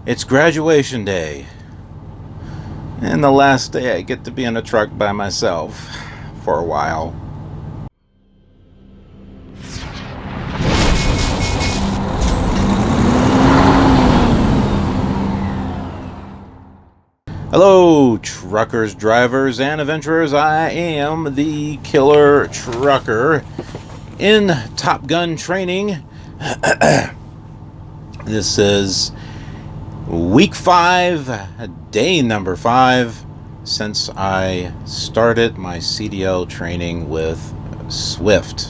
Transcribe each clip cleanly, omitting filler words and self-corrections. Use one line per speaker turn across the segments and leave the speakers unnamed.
It's graduation day. And the last day I get to be in a truck by myself for a while. Hello, truckers, drivers, and adventurers. I am the Killer Trucker in Top Gun training. This is week 5, day number 5, since I started my CDL training with Swift.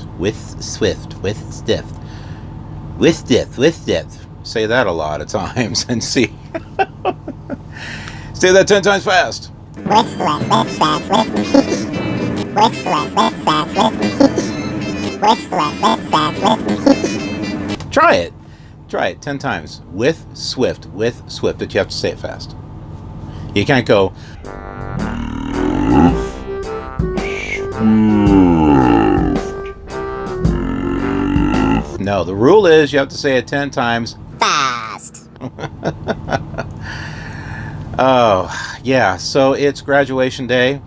Say that a lot of times and see. Say that 10 times fast. Try it. Try it 10 times. With Swift, but you have to say it fast. You can't go. No, the rule is you have to say it 10 times fast. Oh, yeah, so it's graduation day.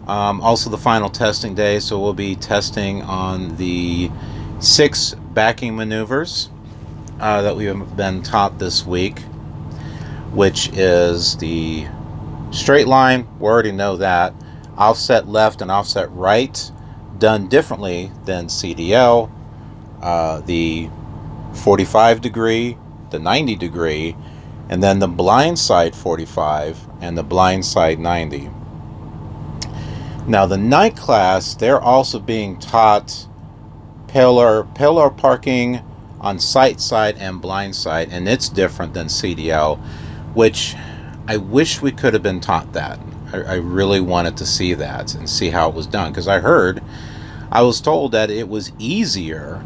Also the final testing day, so we'll be testing on the 6 backing maneuvers that we have been taught this week, which is the straight line. We already know that. Offset left and offset right, done differently than CDL. The 45 degree, the 90 degree, and then the blind side 45 and the blind side 90. Now the night class, they're also being taught parallel parking on sight side and blind side, and it's different than CDL, which I wish we could have been taught that. I really wanted to see that and see how it was done, because I was told that it was easier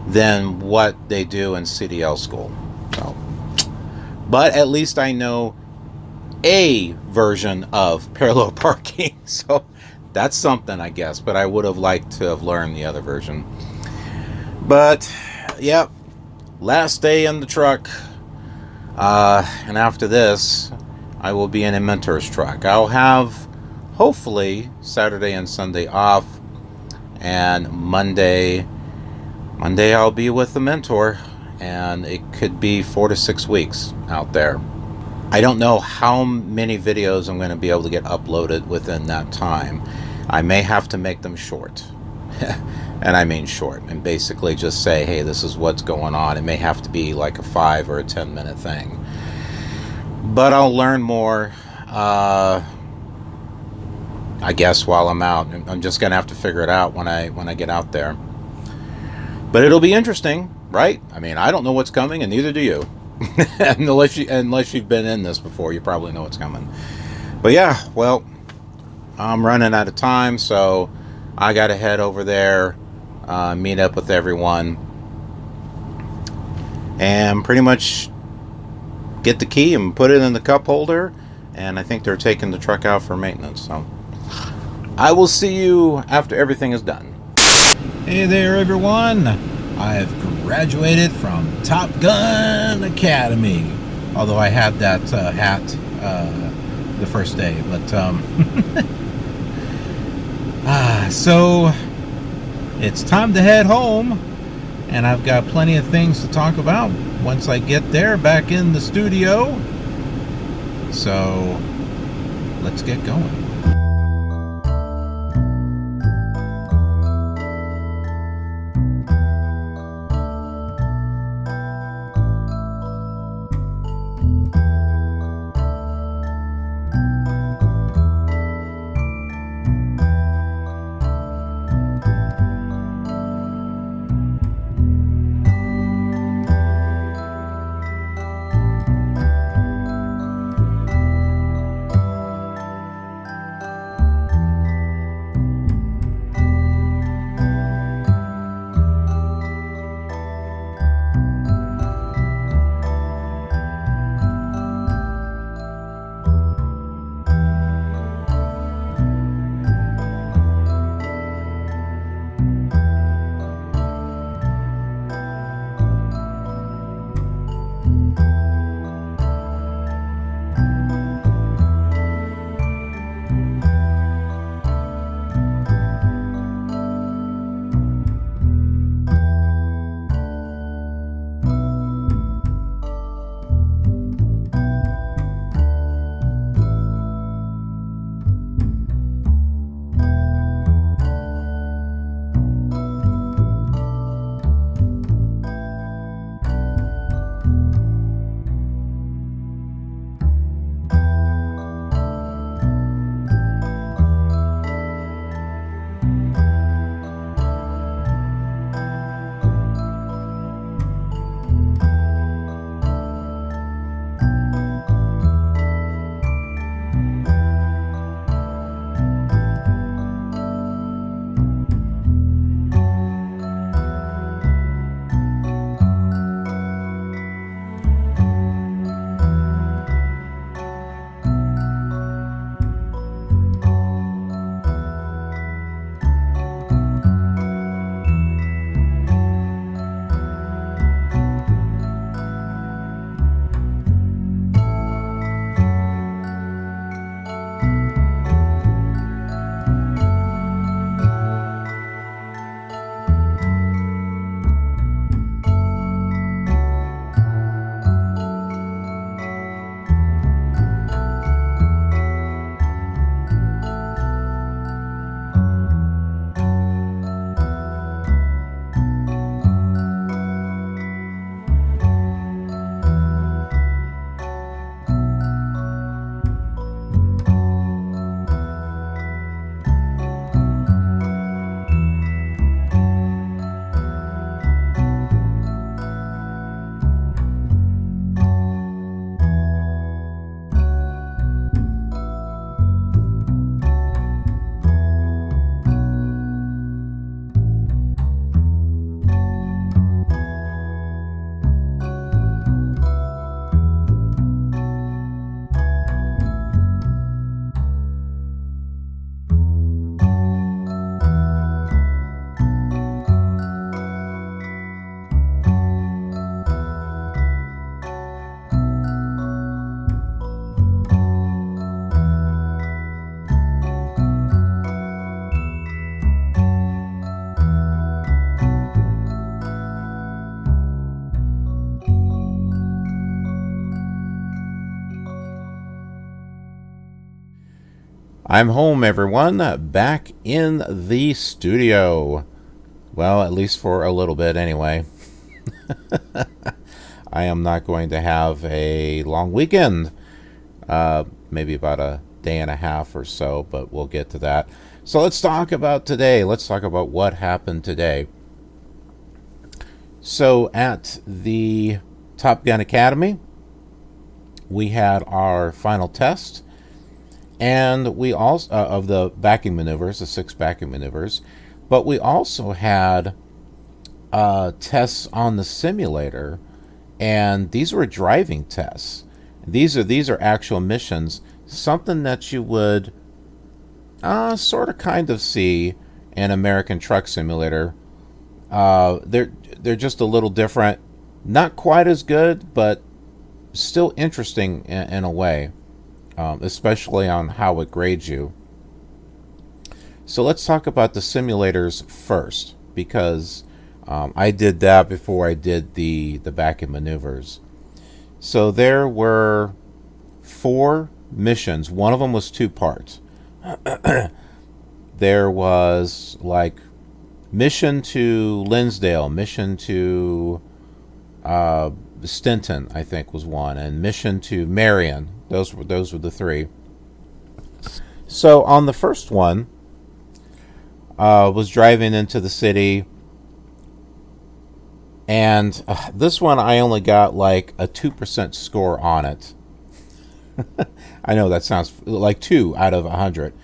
than what they do in CDL school. So, but at least I know a version of parallel parking, so that's something, I guess, but I would have liked to have learned the other version. But yep, last day in the truck, and after this I will be in a mentor's truck. I'll have hopefully Saturday and Sunday off, and Monday I'll be with the mentor, and it could be 4 to 6 weeks out there. I don't know how many videos I'm going to be able to get uploaded within that time. I may have to make them short. And I mean short, and basically just say, hey, this is what's going on. It may have to be like a 5 or a 10 minute thing. But I'll learn more, I guess, while I'm out. I'm just going to have to figure it out when I get out there. But it'll be interesting, right? I mean, I don't know what's coming, and neither do you. unless you've been in this before, you probably know what's coming. But yeah, well, I'm running out of time, so I got to head over there, meet up with everyone, and pretty much get the key and put it in the cup holder. And I think they're taking the truck out for maintenance. So I will see you after everything is done. Hey there, everyone. I've graduated from Top Gun Academy. Although I had that hat the first day, but so it's time to head home, and I've got plenty of things to talk about once I get there back in the studio. So let's get going. I'm home, everyone, back in the studio. Well, at least for a little bit anyway. I am not going to have a long weekend. Maybe about a day and a half or so, but we'll get to that. So let's talk about today. Let's talk about what happened today. So at the Top Gun Academy, we had our final test, and we also of the backing maneuvers, the 6 backing maneuvers, but we also had tests on the simulator, and these were driving tests. These are actual missions, something that you would sort of kind of see in American Truck Simulator. They're just a little different, not quite as good, but still interesting in a way, especially on how it grades you. So let's talk about the simulators first, because I did that before I did the back-end maneuvers. So there were 4 missions. One of them was 2 parts. There was like mission to Linsdale, mission to Stinton, I think was one, and mission to Marion. Those were the 3. So on the first one, was driving into the city, and this one I only got like a 2% score on it. I know that sounds like 2 out of 100,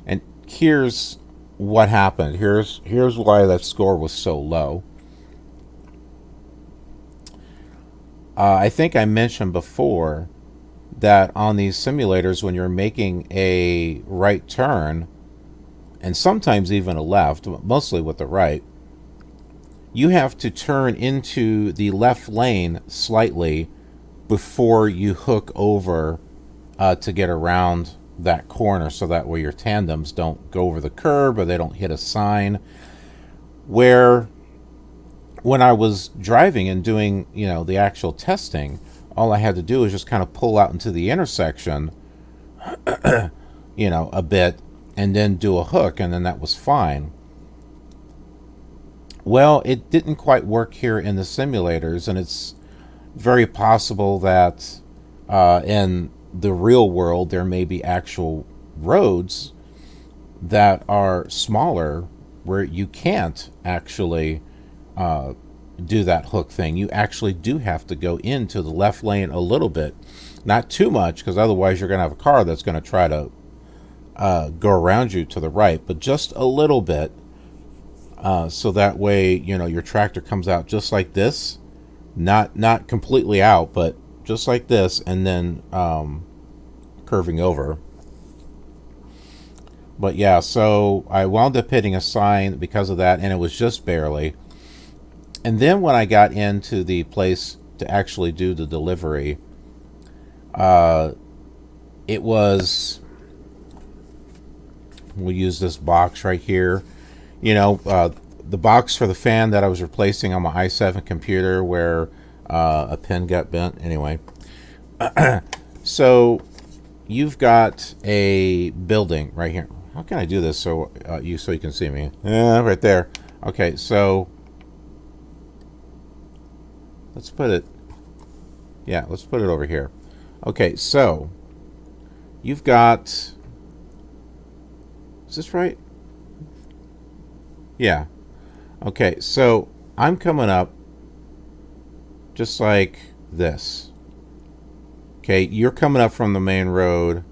and here's what happened. Here's why that score was so low. I think I mentioned before that on these simulators, when you're making a right turn, and sometimes even a left, mostly with the right, you have to turn into the left lane slightly before you hook over to get around that corner, so that way your tandems don't go over the curb or they don't hit a sign. Where when I was driving and doing, the actual testing, all I had to do was just kind of pull out into the intersection, a bit, and then do a hook, and then that was fine. Well, it didn't quite work here in the simulators, and it's very possible that in the real world there may be actual roads that are smaller where you can't actually do that hook thing. You actually do have to go into the left lane a little bit, not too much, because otherwise you're going to have a car that's going to try to go around you to the right, but just a little bit, so that way your tractor comes out just like this, not completely out, but just like this, and then curving over. But yeah, so I wound up hitting a sign because of that, and it was just barely. And then when I got into the place to actually do the delivery, it was, we'll use this box right here, the box for the fan that I was replacing on my i7 computer, where a pin got bent. Anyway, so you've got a building right here. How can I do this so you can see me? Yeah, right there. Okay, so let's put it over here. Okay, so you've got, is this right? Yeah. Okay, so I'm coming up just like this. Okay, you're coming up from the main road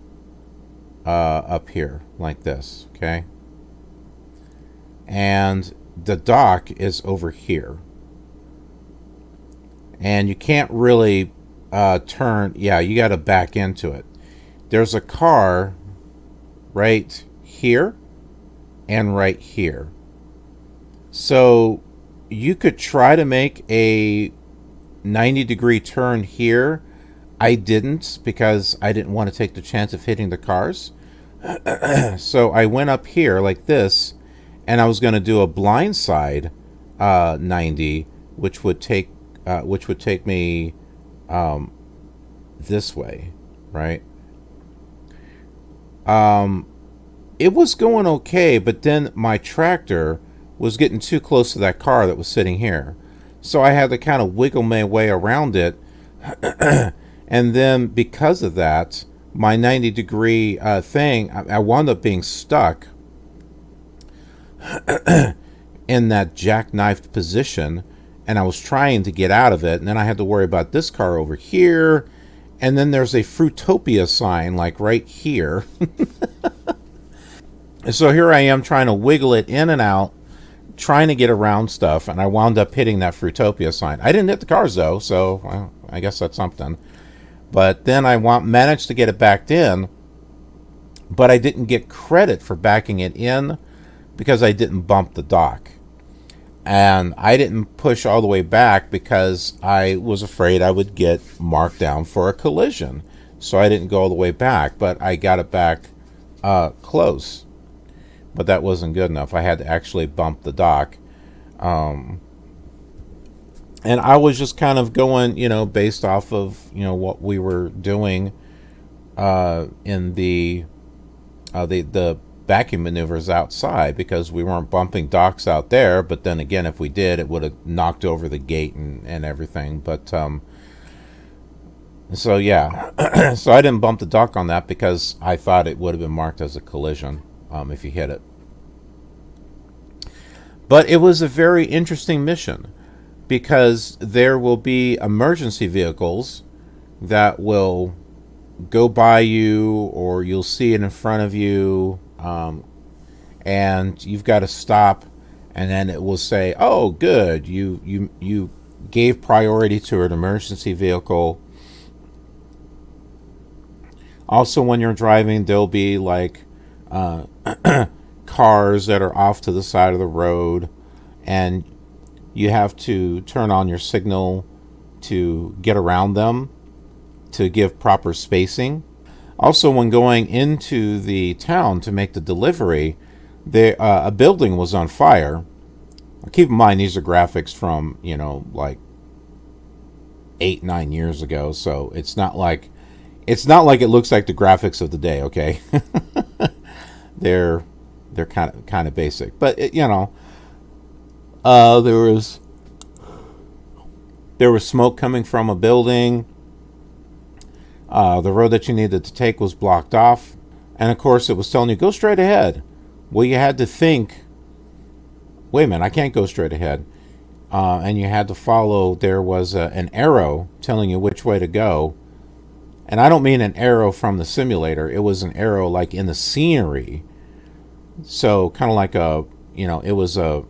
up here like this, okay? And the dock is over here. And you can't really turn, you got to back into it. There's a car right here and right here. So you could try to make a 90-degree turn here. I didn't, because I didn't want to take the chance of hitting the cars. So I went up here like this, and I was going to do a blindside 90, which would take me this way, right? it was going okay, but then my tractor was getting too close to that car that was sitting here. So I had to kind of wiggle my way around it. And then because of that, my 90-degree thing, I wound up being stuck in that jackknifed position, and I was trying to get out of it, and then I had to worry about this car over here, and then there's a Fruitopia sign like right here. So here I am trying to wiggle it in and out, trying to get around stuff, and I wound up hitting that Fruitopia sign. I didn't hit the cars though, so well, I guess that's something. But then I managed to get it backed in, but I didn't get credit for backing it in because I didn't bump the dock. And I didn't push all the way back because I was afraid I would get marked down for a collision. So I didn't go all the way back, but I got it back close. But that wasn't good enough. I had to actually bump the dock. And I was just kind of going, based off of, what we were doing in the backing maneuvers outside, because we weren't bumping docks out there. But then again, if we did, it would have knocked over the gate and everything. But so yeah, so I didn't bump the dock on that because I thought it would have been marked as a collision if you hit it. But it was a very interesting mission because there will be emergency vehicles that will go by you, or you'll see it in front of you, and you've got to stop, and then it will say, "Oh, good, you gave priority to an emergency vehicle." Also, when you're driving, there'll be like cars that are off to the side of the road, and you have to turn on your signal to get around them to give proper spacing. Also, when going into the town to make the delivery, a building was on fire. Keep in mind, these are graphics from, like 8-9 years ago, so it's not like it looks like the graphics of the day. Okay, they're kind of basic, but there was smoke coming from a building. The road that you needed to take was blocked off, and of course it was telling you go straight ahead. Well, you had to think, wait a minute, I can't go straight ahead, and you had to follow. There was an arrow telling you which way to go, and I don't mean an arrow from the simulator. It was an arrow like in the scenery. So kind of like it was a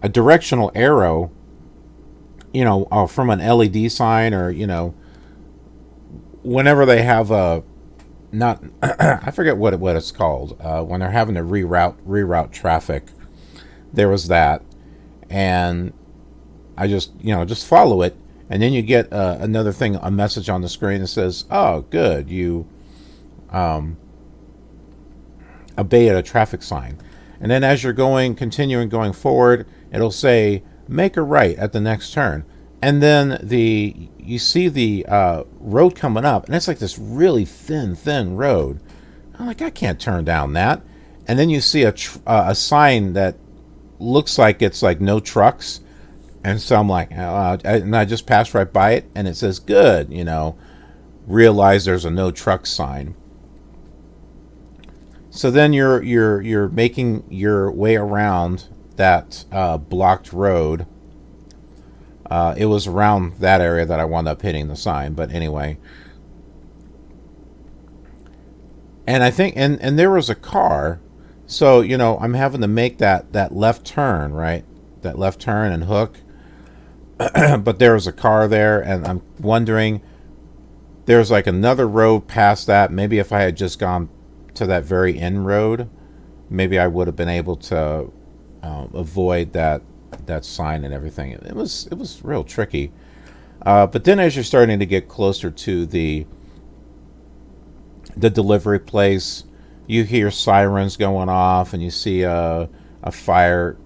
a directional arrow, from an LED sign, or whenever they have a not I forget what it's called when they're having to reroute traffic. There was that, and I just follow it, and then you get another thing, a message on the screen that says, "Oh, good, you obeyed a traffic sign." And then as you're continuing going forward, it'll say, "Make a right at the next turn." And then you see the road coming up, and it's like this really thin road. I'm like, I can't turn down that. And then you see a sign that looks like it's like no trucks. And so I'm like, and I just passed right by it, and it says, "Good, realize there's a no truck sign." So then you're making your way around that blocked road. It was around that area that I wound up hitting the sign, but anyway. And I think, and there was a car, so I'm having to make that left turn, right? That left turn and hook. But there was a car there, and I'm wondering, there's like another road past that. Maybe if I had just gone to that very end road, maybe I would have been able to avoid that sign and everything. It was real tricky. But then as you're starting to get closer to the delivery place, you hear sirens going off, and you see a fire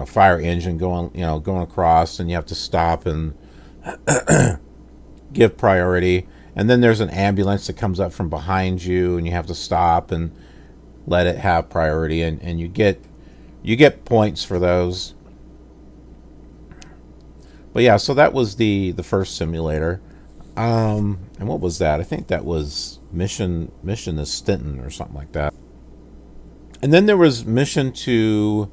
fire engine going across, and you have to stop and give priority. And then there's an ambulance that comes up from behind you, and you have to stop and let it have priority, and you get points for those. But yeah, so that was the first simulator. And what was that? I think that was mission to Stinton or something like that. And then there was mission to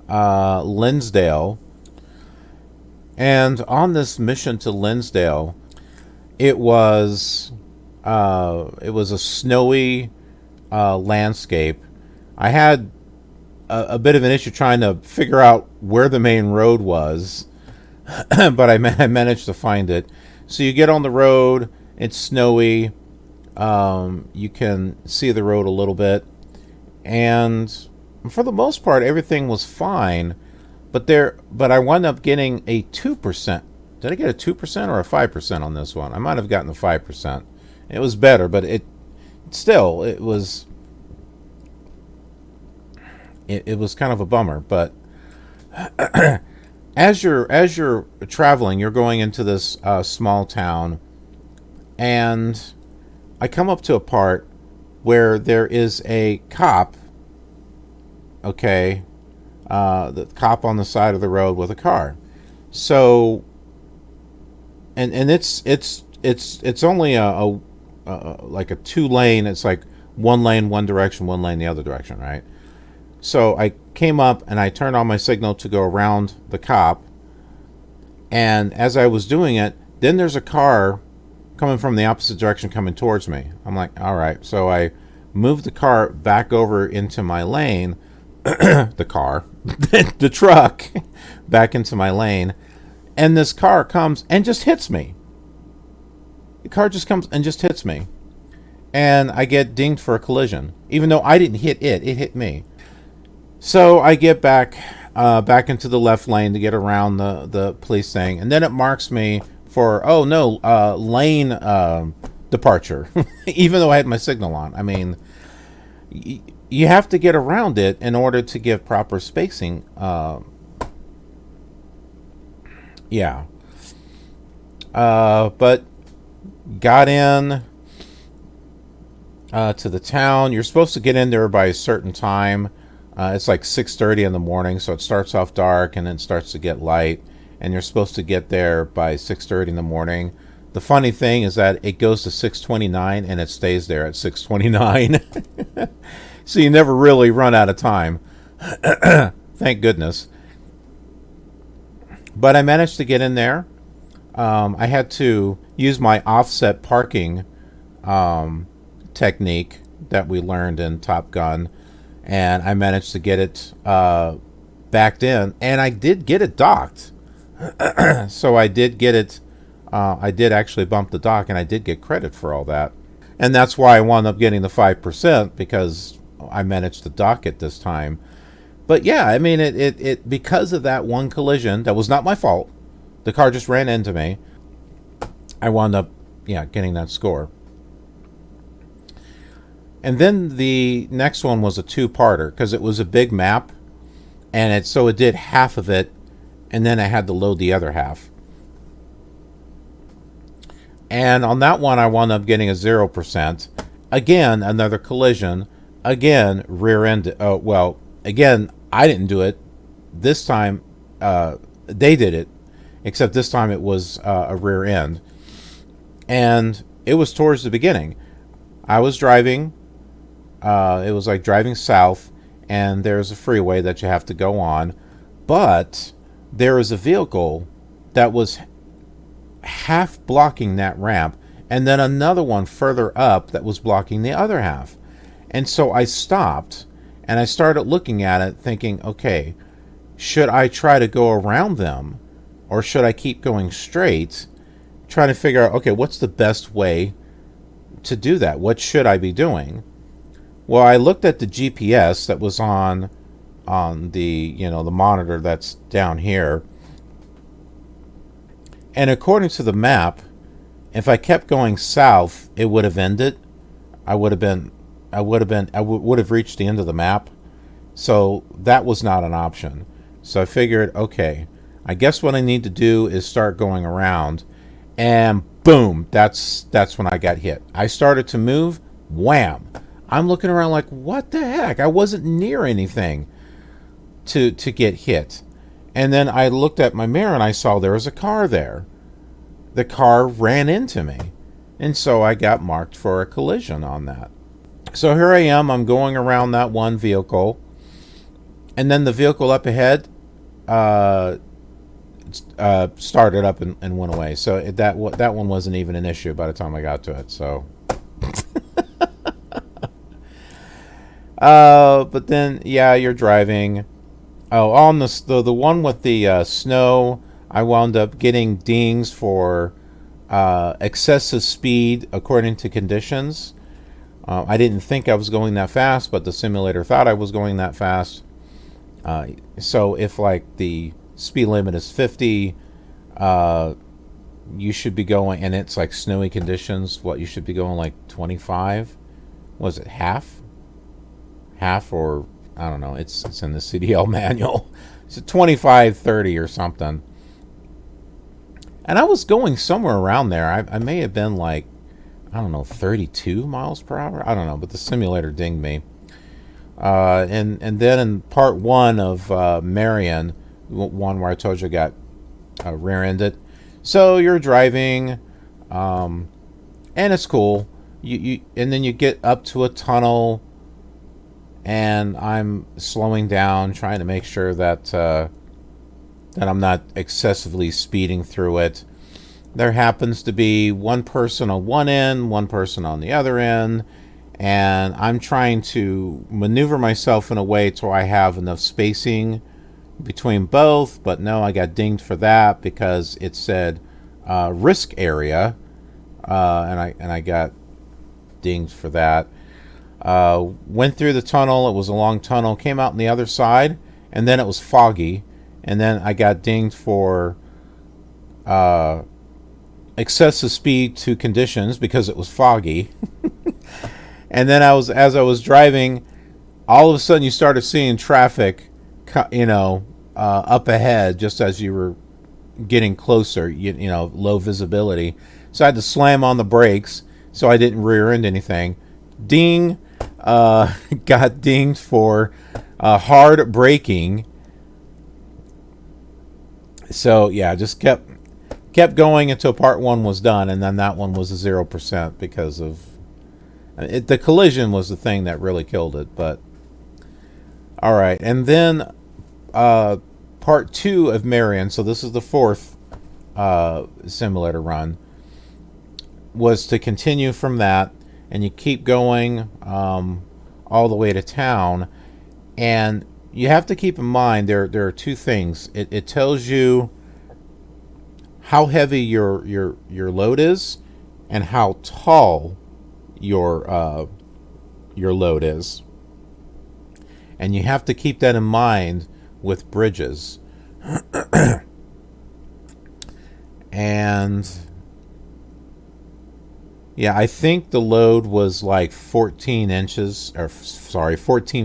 Linsdale. And on this mission to Linsdale, it was a snowy landscape. I had a bit of an issue trying to figure out where the main road was, but I managed to find it. So you get on the road, it's snowy, you can see the road a little bit, and for the most part, everything was fine. But I wound up getting a 2%. Did I get a 2% or a 5% on this one? I might have gotten the 5%. It was better, but it was kind of a bummer. But as you're traveling, you're going into this small town, and I come up to a part where there is a cop. Okay, the cop on the side of the road with a car. So, and it's only a like a 2-lane. It's like 1 lane one direction, 1 lane the other direction, right? So I came up and I turned on my signal to go around the cop. And as I was doing it, then there's a car coming from the opposite direction coming towards me. I'm like, all right. So I moved the car back over into my lane. The truck back into my lane. And this car comes and just hits me. The car just comes and just hits me. And I get dinged for a collision. Even though I didn't hit it, it hit me. So I get back into the left lane to get around the police thing, and then it marks me for lane departure, even though I had my signal on. I mean, you have to get around it in order to give proper spacing. But got in to the town. You're supposed to get in there by a certain time. It's like 6:30 in the morning, so it starts off dark and then starts to get light, and you're supposed to get there by 6:30 in the morning. The funny thing is that it goes to 6:29 and it stays there at 6:29. So you never really run out of time. Thank goodness. But I managed to get in there. I had to use my offset parking technique that we learned in Top Gun, and I managed to get it backed in, and I did get it docked. So I did get it. I did actually bump the dock, and I did get credit for all that. And that's why I wound up getting the 5%, because I managed to dock it this time. But yeah, I mean, it because of that one collision that was not my fault. The car just ran into me. I wound up, getting that score. And then the next one was a 2-parter, because it was a big map, and it did half of it, and then I had to load the other half. And on that one, I wound up getting a 0%. Again, another collision. Again, rear end. Again, I didn't do it. This time, they did it, except this time it was a rear end. And it was towards the beginning. I was driving. It was like driving south, and there's a freeway that you have to go on. But there is a vehicle that was half blocking that ramp, and then another one further up that was blocking the other half. And so I stopped, and I started looking at it thinking, okay, should I try to go around them, or should I keep going straight, trying to figure out, okay, what's the best way to do that? What should I be doing? Well, I looked at the GPS that was on the the monitor that's down here, and according to the map, if I kept going south, it would have ended. I would have reached the end of the map, so that was not an option. So I figured, okay, I guess what I need to do is start going around, and boom, that's when I got hit. I started to move, wham! I'm looking around like, what the heck? I wasn't near anything to get hit. And then I looked at my mirror and I saw there was a car there. The car ran into me. And so I got marked for a collision on that. So here I am. I'm going around that one vehicle. And then the vehicle up ahead started up and went away. So that one wasn't even an issue by the time I got to it. So, but then you're driving. Oh, on the one with the snow, I wound up getting dings for excessive speed according to conditions. I didn't think I was going that fast, but the simulator thought I was going that fast. So if like the speed limit is 50, you should be going, and it's like snowy conditions, you should be going like 25. Was it half, or I don't know, it's in the CDL manual. It's 25, 30 or something. And I was going somewhere around there. I may have been like, I don't know, 32 miles per hour. I don't know, but the simulator dinged me. And then in part one of Marion, one where I told you I got rear-ended. So you're driving, and it's cool. And then you get up to a tunnel, and I'm slowing down, trying to make sure that I'm not excessively speeding through it. There happens to be one person on one end, one person on the other end, and I'm trying to maneuver myself in a way to where I have enough spacing between both, but no, I got dinged for that because it said risk area, and I got dinged for that. Went through the tunnel. It was a long tunnel. Came out on the other side, and then it was foggy, and then I got dinged for excessive speed to conditions because it was foggy. And then as I was driving, all of a sudden you started seeing traffic, up ahead just as you were getting closer. Low visibility, so I had to slam on the brakes so I didn't rear end anything. Ding. Got dinged for hard braking. So just kept going until part one was done, and then that one was a 0% because of the collision was the thing that really killed it. But all right, and then part two of Marion, so this is the fourth simulator run, was to continue from that, and you keep going all the way to town. And you have to keep in mind there are two things. It tells you how heavy your load is and how tall your load is, and you have to keep that in mind with bridges. And I think the load was like 14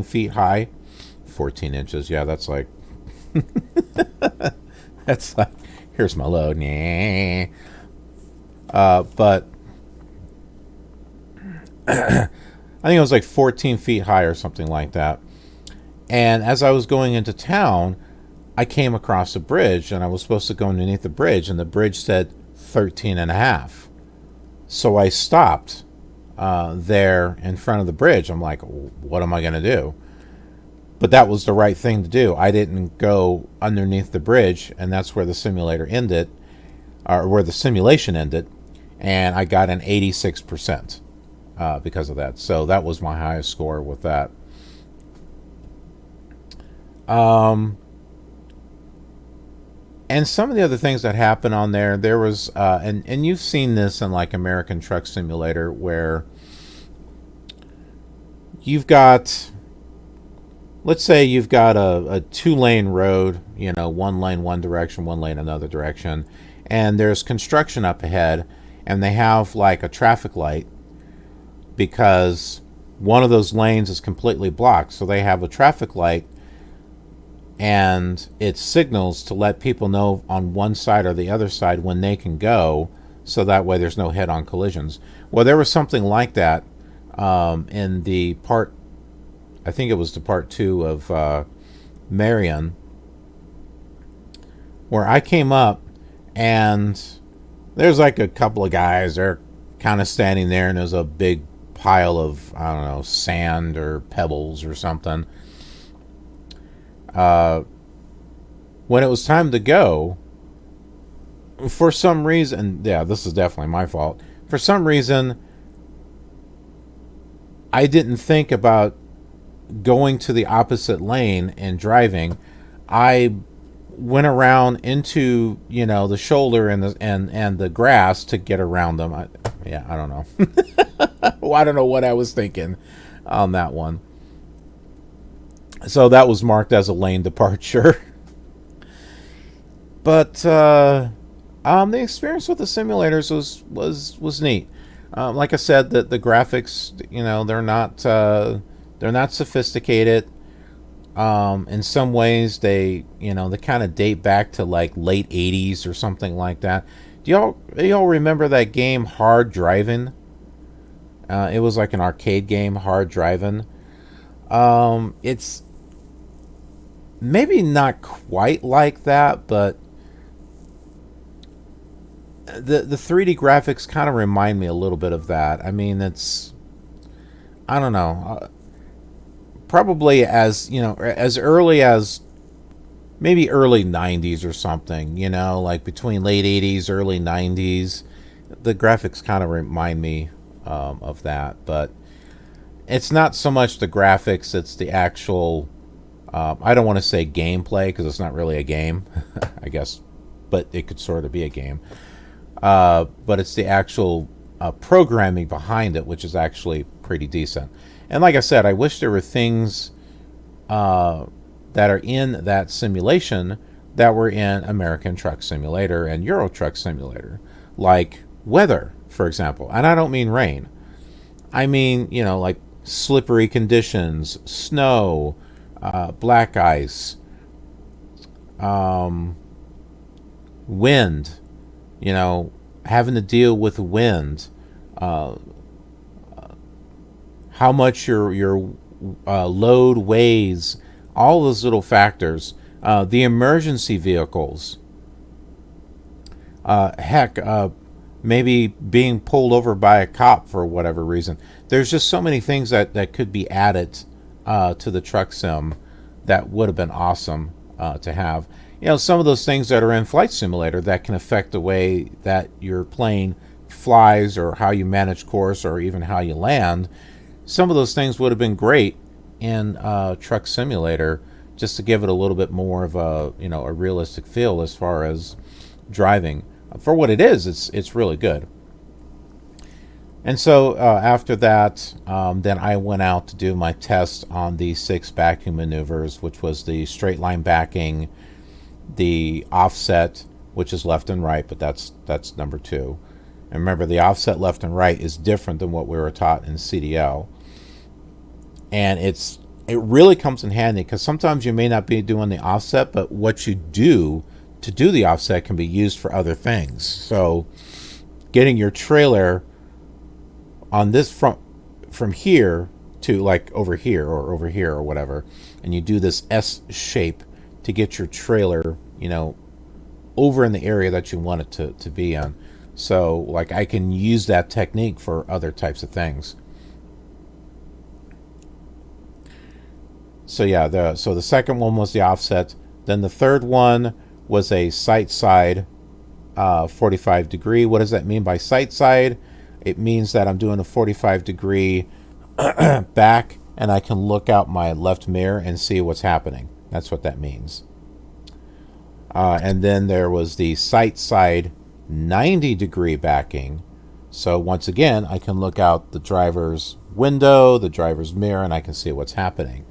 feet high. 14 inches. Yeah, that's like that's like, here's my load. But I think it was like 14 feet high or something like that. And as I was going into town, I came across a bridge, and I was supposed to go underneath the bridge, and the bridge said 13 and a half. So I stopped there in front of the bridge. I'm like, what am I going to do? But that was the right thing to do. I didn't go underneath the bridge, and that's where the simulator ended, or where the simulation ended, and I got an 86% because of that. So that was my highest score with that. And some of the other things that happened on there was, and you've seen this in like American Truck Simulator, where you've got, let's say you've got a 2-lane road, 1 lane one direction, 1 lane another direction, and there's construction up ahead, and they have like a traffic light because one of those lanes is completely blocked. So they have a traffic light, and it signals to let people know on one side or the other side when they can go, so that way there's no head-on collisions. Well, there was something like that in the part, I think it was the part 2 of Marion, where I came up and there's like a couple of guys. They're kind of standing there, and there's a big pile of, I don't know, sand or pebbles or something. When it was time to go, for some reason, yeah, this is definitely my fault. For some reason, I didn't think about going to the opposite lane and driving. I went around into, the shoulder and the grass to get around them. I don't know. Well, I don't know what I was thinking on that one. So that was marked as a lane departure. But the experience with the simulators was neat. Like I said, the graphics, they're not sophisticated. In some ways, they kind of date back to like late '80s or something like that. Do y'all remember that game Hard Driving? It was like an arcade game, Hard Driving. It's maybe not quite like that, but the 3D graphics kind of remind me a little bit of that. I mean, I don't know. Probably as early as maybe early '90s or something. Like between late '80s, early '90s. The graphics kind of remind me of that, but it's not so much the graphics; it's the actual. I don't want to say gameplay because it's not really a game, I guess, but it could sort of be a game. But it's the actual programming behind it, which is actually pretty decent. And like I said, I wish there were things that are in that simulation that were in American Truck Simulator and Euro Truck Simulator, like weather, for example. And I don't mean rain. I mean, like slippery conditions, snow, black ice, wind, having to deal with wind, uh, how much your load weighs, all those little factors. The emergency vehicles, heck, maybe being pulled over by a cop for whatever reason. There's just so many things that could be added to the truck sim that would have been awesome to have. Some of those things that are in Flight Simulator that can affect the way that your plane flies or how you manage course or even how you land. Some of those things would have been great in Truck Simulator just to give it a little bit more of a realistic feel as far as driving. For what it is, it's really good. And so after that, then I went out to do my test on the 6 backing maneuvers, which was the straight line backing, the offset, which is left and right, but that's number 2. And remember, the offset left and right is different than what we were taught in CDL. And it really comes in handy because sometimes you may not be doing the offset, but what you do to do the offset can be used for other things. So getting your trailer on this front from here to like over here or whatever, and you do this S shape to get your trailer, over in the area that you want it to be in. So like I can use that technique for other types of things. So yeah, the second one was the offset. Then the third one was a sight side 45 degree. What does that mean by sight side? It means that I'm doing a 45 degree back and I can look out my left mirror and see what's happening. That's what that means. And then there was the sight side 90 degree backing. So once again, I can look out the driver's window, the driver's mirror, and I can see what's happening.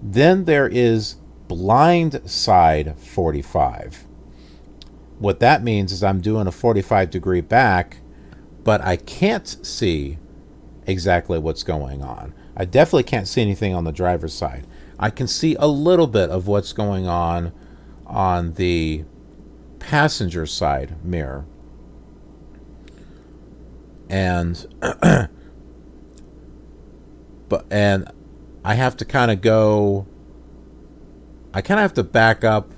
Then there is blind side 45. What that means is I'm doing a 45 degree back, but I can't see exactly what's going on. I definitely can't see anything on the driver's side. I can see a little bit of what's going on the passenger side mirror. And and I have to kind of go. I kind of have to back up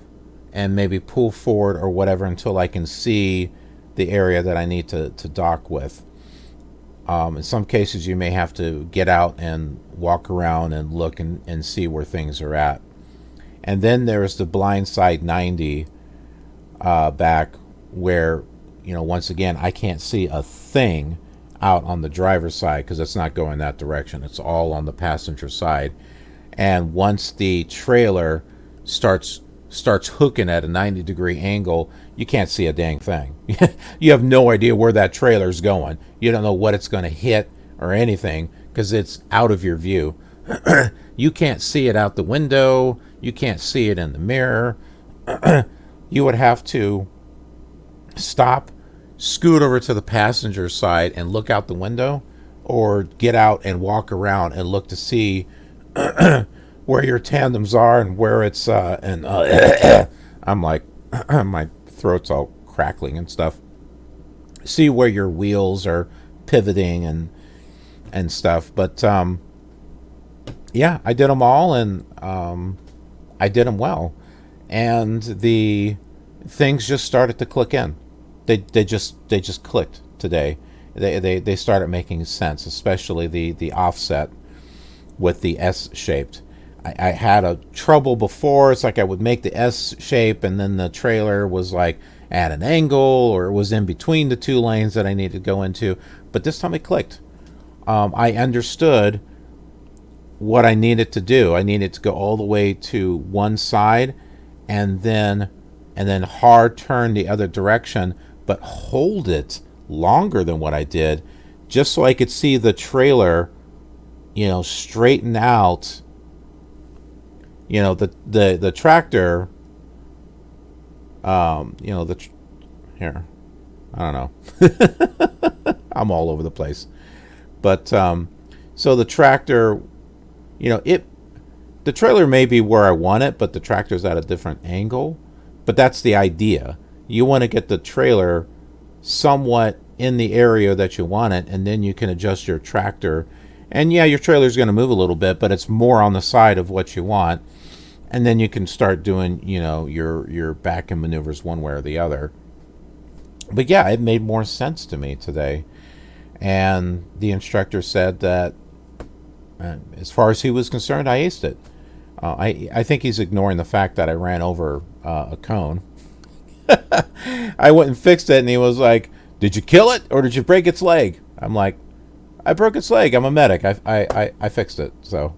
and maybe pull forward or whatever until I can see the area that I need to dock with. In some cases, you may have to get out and walk around and look and see where things are at. And then there's the blind side 90 back where, once again, I can't see a thing out on the driver's side because it's not going that direction. It's all on the passenger side. And once the trailer starts hooking at a 90-degree angle, you can't see a dang thing. You have no idea where that trailer's going. You don't know what it's going to hit or anything because it's out of your view. You can't see it out the window. You can't see it in the mirror. You would have to stop, scoot over to the passenger side and look out the window, or get out and walk around and look to see where your tandems are and where it's I'm like my throat's all crackling and stuff. See where your wheels are pivoting and stuff. But yeah, I did them all, and I did them well, and the things just started to click in. They just clicked today. They started making sense, especially the offset with the S shaped. I had a trouble before. It's like I would make the S shape and then the trailer was like at an angle, or it was in between the two lanes that I needed to go into. But this time it clicked. I understood what I needed to do. I needed to go all the way to one side and then hard turn the other direction, but hold it longer than what I did, just so I could see the trailer, straighten out. The tractor, here, I don't know. I'm all over the place. But, so the tractor, the trailer may be where I want it, but the tractor's at a different angle. But that's the idea. You want to get the trailer somewhat in the area that you want it, and then you can adjust your tractor. And yeah, your trailer's going to move a little bit, but it's more on the side of what you want. And then you can start doing, your back end maneuvers one way or the other. But yeah, it made more sense to me today. And the instructor said that, as far as he was concerned, I aced it. I think he's ignoring the fact that I ran over a cone. I went and fixed it, and he was like, "Did you kill it, or did you break its leg?" I'm like, "I broke its leg. I'm a medic. I fixed it." So,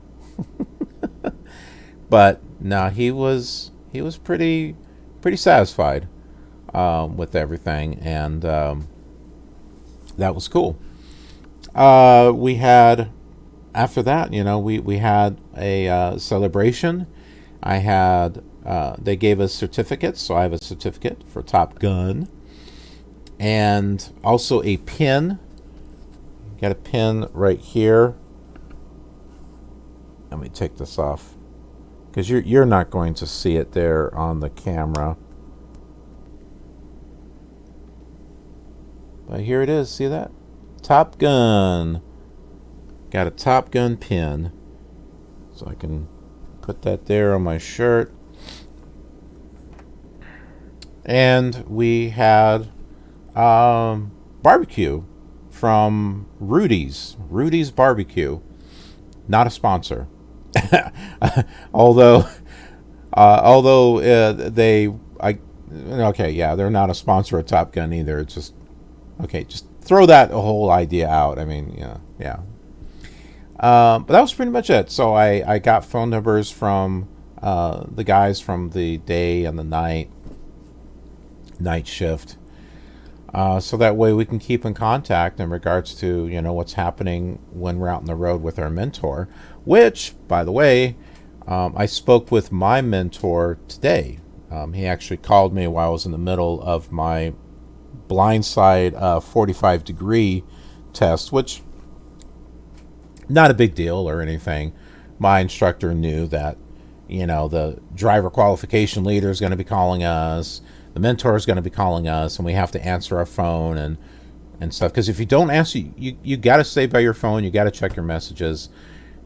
but no, he was pretty satisfied with everything, and that was cool. We had, after that, we had a celebration. I had they gave us certificates, so I have a certificate for Top Gun, and also a pin. Got a pin right here. Let me take this off, because you're not going to see it there on the camera. But here it is. See that? Top Gun. Got a Top Gun pin. So I can put that there on my shirt. And we had barbecue from Rudy's Barbecue. Not a sponsor. although they're not a sponsor of Top Gun either. It's just okay. Just throw that whole idea out. I mean, yeah. But that was pretty much it. So I got phone numbers from the guys from the day and the night shift. So that way we can keep in contact in regards to, what's happening when we're out on the road with our mentor, which, by the way, I spoke with my mentor today. He actually called me while I was in the middle of my blindside 45-degree test, which not a big deal or anything. My instructor knew that, the driver qualification leader is going to be calling us. The mentor is going to be calling us, and we have to answer our phone and stuff. Because if you don't answer, you got to stay by your phone. You got to check your messages.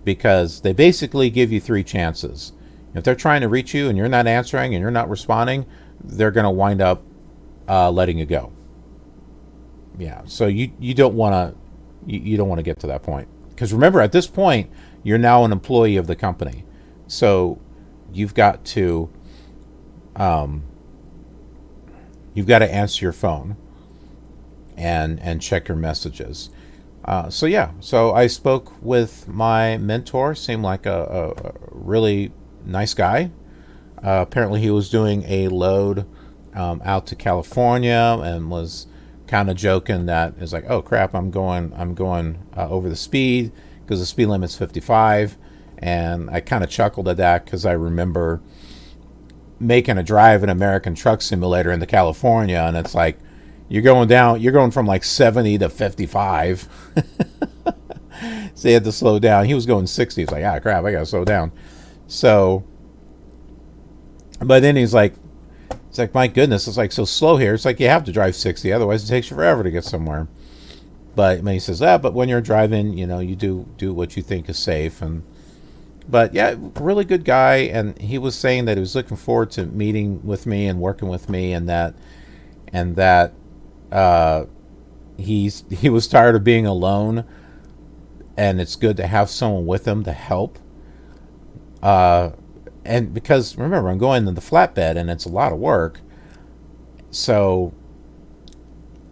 because they basically give you three chances. If they're trying to reach you and you're not answering and you're not responding, they're going to wind up letting you go. Yeah, so you don't want to you don't want to get to that point, because remember, at this point you're now an employee of the company, so you've got to answer your phone and check your messages. So I spoke with my mentor. Seemed like a really nice guy. Apparently he was doing a load out to California, and was kind of joking that it's like, oh crap, I'm going over the speed, because the speed limit's 55. And I kind of chuckled at that, because I remember making a drive in American Truck Simulator into California, and it's like you're going from like 70 to 55. So he had to slow down. He was going 60. He's like, ah crap, I gotta slow down. So but then it's like, my goodness, it's like so slow here. It's like you have to drive 60, otherwise it takes you forever to get somewhere. But he says, but when you're driving, you do what you think is safe. But yeah, really good guy. And he was saying that he was looking forward to meeting with me and working with me, and that he was tired of being alone, and it's good to have someone with him to help. And because remember, I'm going in the flatbed, and it's a lot of work, so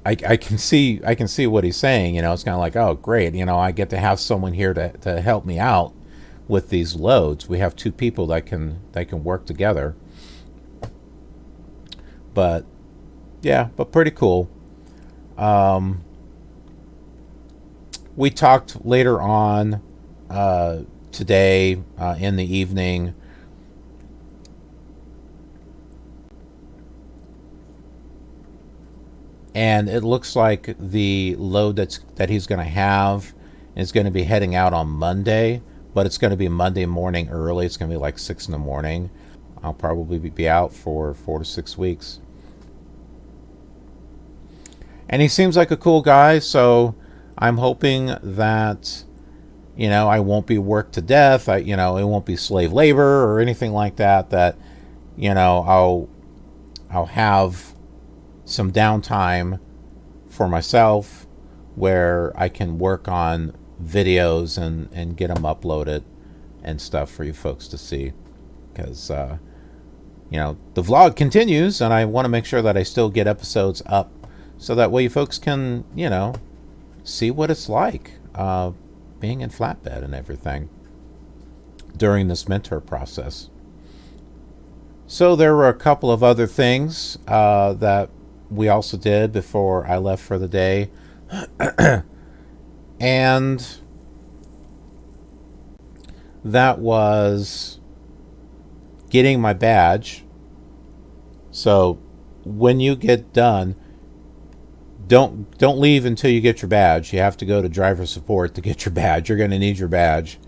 I can see what he's saying. It's kind of like, oh great, I get to have someone here to help me out with these loads. We have two people that can work together. But yeah, but pretty cool. We talked later on today in the evening. And it looks like the load that he's going to have is going to be heading out on Monday, but it's going to be Monday morning early. It's going to be like 6 in the morning. I'll probably be out for 4 to 6 weeks. And he seems like a cool guy, so I'm hoping that I won't be worked to death. It won't be slave labor or anything like that. That I'll have some downtime for myself where I can work on videos and get them uploaded and stuff for you folks to see, because the vlog continues, and I want to make sure that I still get episodes up, so that way you folks can see what it's like being in flatbed and everything during this mentor process. So there were a couple of other things that we also did before I left for the day. And that was getting my badge. So when you get done, don't leave until you get your badge. You have to go to driver support to get your badge. You're going to need your badge.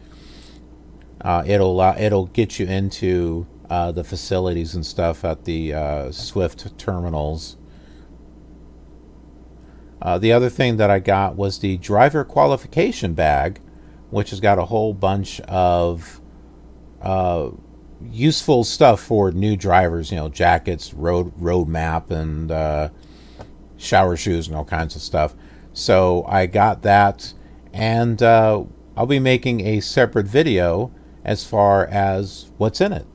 It'll get you into the facilities and stuff at the Swift terminals. The other thing that I got was the driver qualification bag, which has got a whole bunch of useful stuff for new drivers. Jackets, road map, and shower shoes, and all kinds of stuff. So I got that, and I'll be making a separate video as far as what's in it.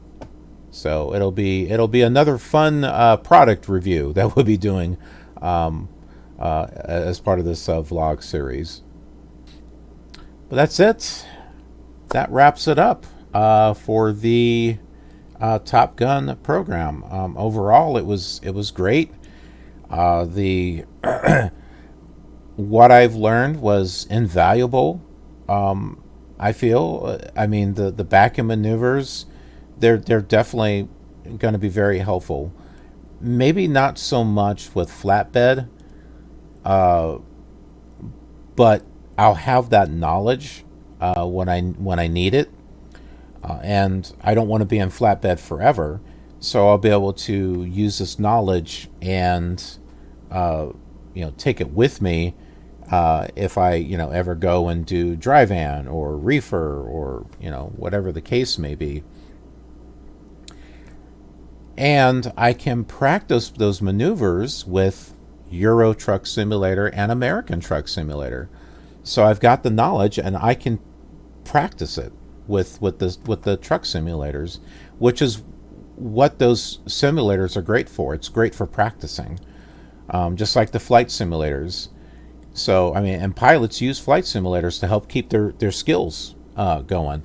So it'll be another fun product review that we'll be doing as part of this vlog series. But that's it. That wraps it up for the Top Gun program. Overall, it was great. The what I've learned was invaluable. I feel. I mean, the back end maneuvers, they're definitely going to be very helpful. Maybe not so much with flatbed. But I'll have that knowledge when I need it, and I don't want to be in flatbed forever, so I'll be able to use this knowledge and take it with me if I, ever go and do dry van or reefer or, whatever the case may be. And I can practice those maneuvers with Euro Truck Simulator and American Truck Simulator. So I've got the knowledge, and I can practice it with the truck simulators, which is what those simulators are great for. It's great for practicing, just like the flight simulators. So and pilots use flight simulators to help keep their skills going.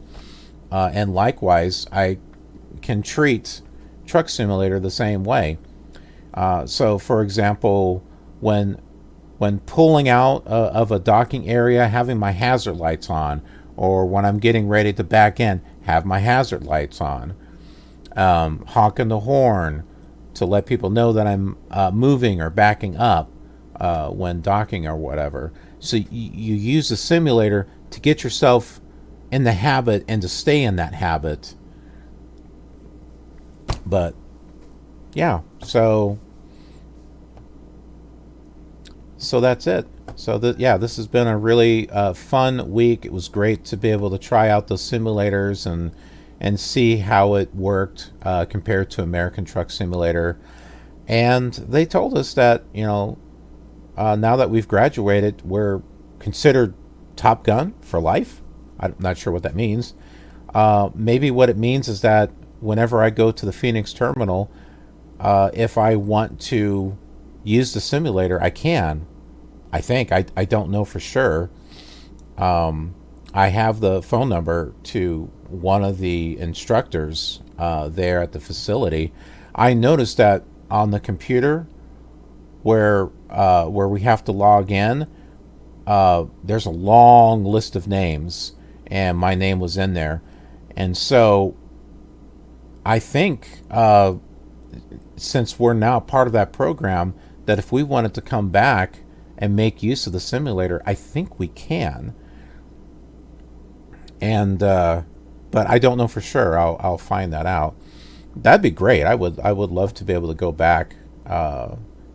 And likewise, I can treat Truck Simulator the same way. So, for example, when pulling out of a docking area, having my hazard lights on, or when I'm getting ready to back in, have my hazard lights on, honking the horn to let people know that I'm moving or backing up when docking or whatever. So you use the simulator to get yourself in the habit and to stay in that habit. But yeah, so that's it. So this has been a really fun week. It was great to be able to try out the simulators and see how it worked compared to American Truck Simulator. And they told us that now that we've graduated, we're considered Top Gun for life. I'm not sure what that means. Maybe what it means is that whenever I go to the Phoenix terminal, if I want to use the simulator, I can. I think. I don't know for sure. I have the phone number to one of the instructors there at the facility. I noticed that on the computer where we have to log in, there's a long list of names, and my name was in there. And so I think since we're now part of that program, that if we wanted to come back and make use of the simulator, I think we can. And but I don't know for sure. I'll find that out. That'd be great. I would love to be able to go back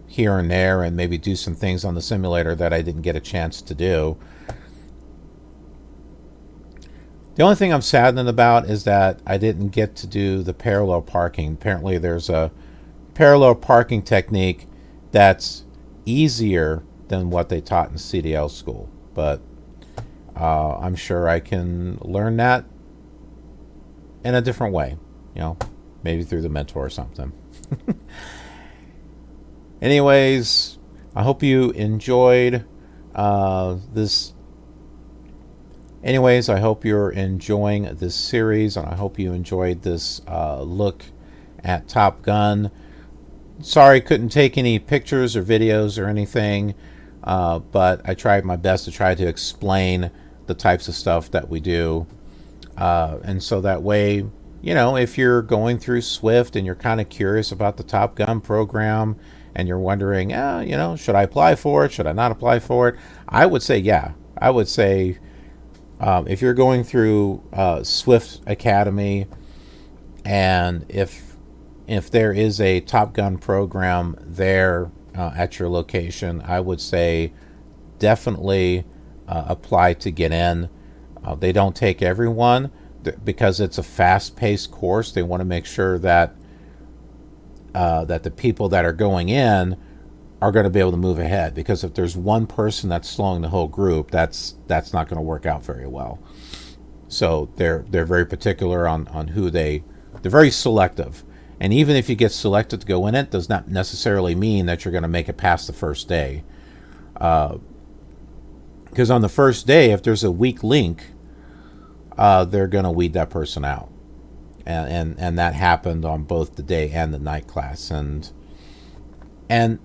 here and there and maybe do some things on the simulator that I didn't get a chance to do. The only thing I'm saddened about is that I didn't get to do the parallel parking. Apparently there's a parallel parking technique that's easier than what they taught in CDL school. But I'm sure I can learn that in a different way. Maybe through the mentor or something. Anyways, I hope you enjoyed this. Anyways, I hope you're enjoying this series, and I hope you enjoyed this look at Top Gun. Sorry, couldn't take any pictures or videos or anything, but I tried my best to try to explain the types of stuff that we do. And so that way, if you're going through Swift and you're kind of curious about the Top Gun program and you're wondering, should I apply for it? Should I not apply for it? I would say, yeah. I would say if you're going through Swift Academy, and if there is a Top Gun program there at your location, I would say definitely apply to get in. They don't take everyone because it's a fast-paced course. They want to make sure that that the people that are going in are going to be able to move ahead, because if there's one person that's slowing the whole group, that's not going to work out very well. So they're very particular on who they're very selective. And even if you get selected to go in, it does not necessarily mean that you're going to make it past the first day. Because on the first day, if there's a weak link, they're going to weed that person out. And that happened on both the day and the night class. And that's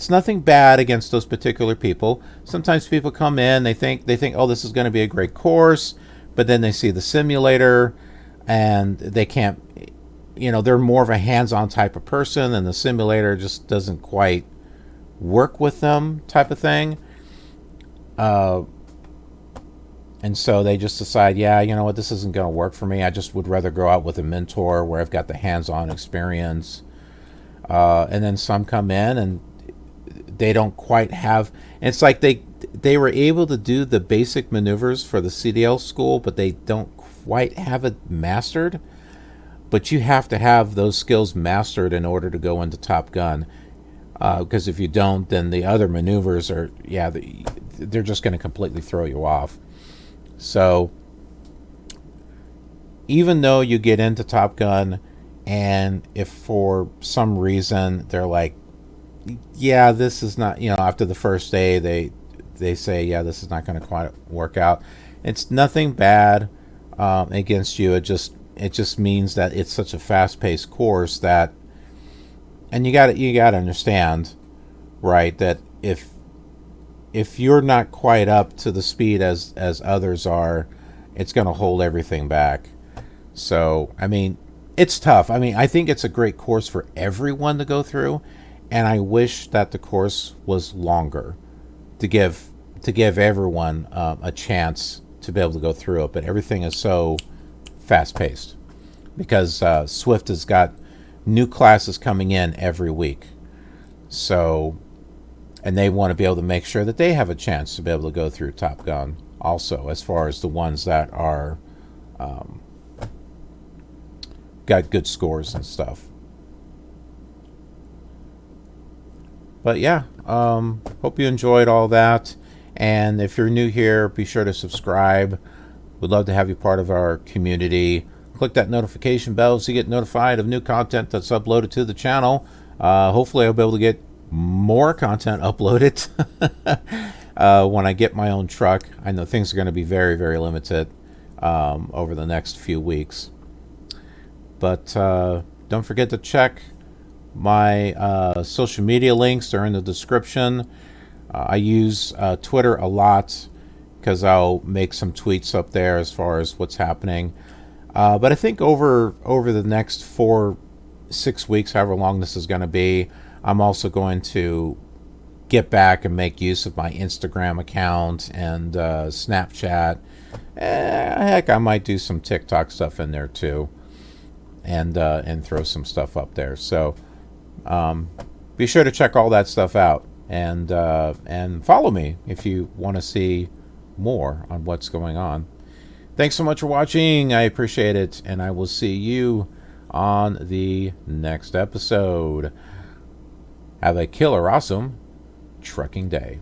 nothing bad against those particular people. Sometimes people come in, they think, oh, this is going to be a great course, but then they see the simulator and they can't, they're more of a hands-on type of person, and the simulator just doesn't quite work with them type of thing. And so they just decide, this isn't going to work for me. I just would rather go out with a mentor where I've got the hands-on experience. And then some come in and they don't quite have. And it's like they were able to do the basic maneuvers for the CDL school, but they don't quite have it mastered. But you have to have those skills mastered in order to go into Top Gun. Because if you don't, then the other maneuvers are, they're just going to completely throw you off. So even though you get into Top Gun, and if for some reason they're like, yeah, this is not, after the first day they say, yeah, this is not going to quite work out. It's nothing bad against you. It just means that it's such a fast-paced course that, and you got to understand, right, that if you're not quite up to the speed as others are, it's going to hold everything back. So, I mean, it's tough. I mean, I think it's a great course for everyone to go through, and I wish that the course was longer to give everyone a chance to be able to go through it. But everything is so fast-paced because Swift has got new classes coming in every week. So, and they want to be able to make sure that they have a chance to be able to go through Top Gun also, as far as the ones that are got good scores and stuff. But yeah, hope you enjoyed all that. And if you're new here, be sure to subscribe. We'd love to have you part of our community. Click that notification bell so you get notified of new content that's uploaded to the channel. Hopefully I'll be able to get more content uploaded when I get my own truck. I know things are going to be very, very limited over the next few weeks. But don't forget to check my social media links. They're in the description. I use Twitter a lot because I'll make some tweets up there as far as what's happening. But I think over the next 4-6 weeks, however long this is going to be, I'm also going to get back and make use of my Instagram account and Snapchat. Heck, I might do some TikTok stuff in there too, and throw some stuff up there. So be sure to check all that stuff out, and follow me if you want to see more on what's going on. Thanks so much for watching. I appreciate it, and I will see you on the next episode. Have a killer awesome trucking day.